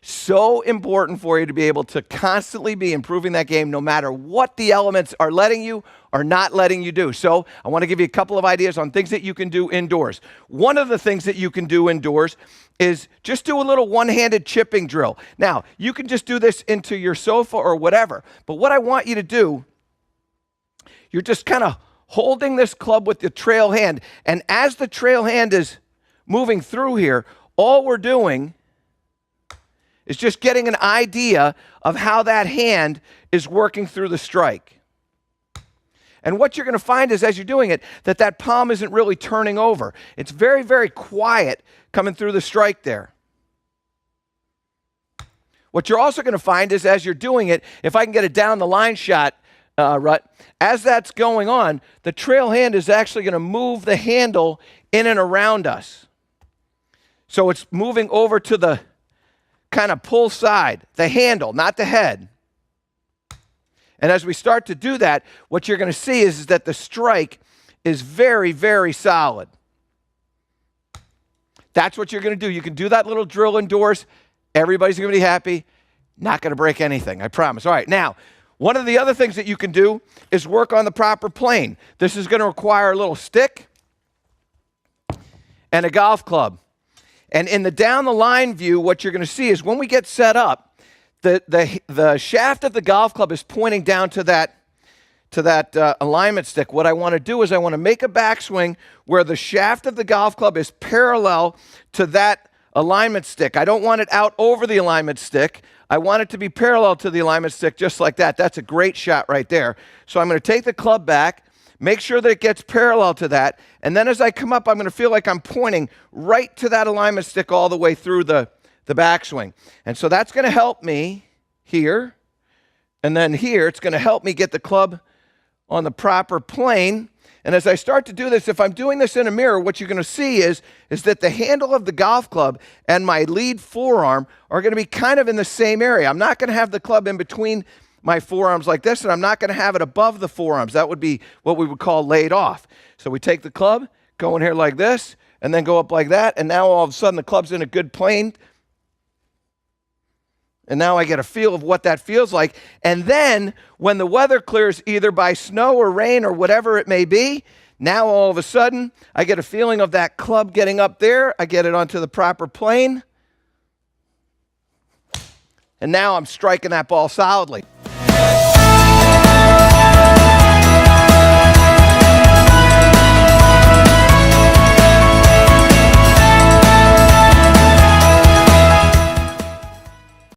So important for you to be able to constantly be improving that game no matter what the elements are letting you or not letting you do. So I want to give you a couple of ideas on things that you can do indoors. One of the things that you can do indoors is just do a little one-handed chipping drill. Now, you can just do this into your sofa or whatever, but what I want you to do, you're just kind of holding this club with the trail hand, and as the trail hand is moving through here, all we're doing is just getting an idea of how that hand is working through the strike. And what you're going to find is as you're doing it, that palm isn't really turning over. It's very, very quiet coming through the strike there. What you're also going to find is as you're doing it, if I can get a down the line shot, Rut, as that's going on, the trail hand is actually going to move the handle in and around us. So it's moving over to the kind of pull side, the handle, not the head. And as we start to do that, what you're going to see is that the strike is very, very solid. That's what you're going to do. You can do that little drill indoors. Everybody's going to be happy. Not going to break anything, I promise. All right, now, one of the other things that you can do is work on the proper plane. This is going to require a little stick and a golf club. And in the down the line view, what you're going to see is when we get set up, the shaft of the golf club is pointing down to that alignment stick. What I want to do is I want to make a backswing where the shaft of the golf club is parallel to that alignment stick. I don't want it out over the alignment stick. I want it to be parallel to the alignment stick just like that. That's a great shot right there. So I'm going to take the club back, make sure that it gets parallel to that, and then as I come up, I'm going to feel like I'm pointing right to that alignment stick all the way through the backswing. And so that's going to help me here, and then here, it's going to help me get the club on the proper plane. And as I start to do this, if I'm doing this in a mirror, what you're going to see is that the handle of the golf club and my lead forearm are going to be kind of in the same area. I'm not going to have the club in between my forearms like this, and I'm not going to have it above the forearms. That would be what we would call laid off. So we take the club, go in here like this, and then go up like that, and now all of a sudden the club's in a good plane. And now I get a feel of what that feels like. And then when the weather clears, either by snow or rain or whatever it may be, now all of a sudden I get a feeling of that club getting up there. I get it onto the proper plane. And now I'm striking that ball solidly.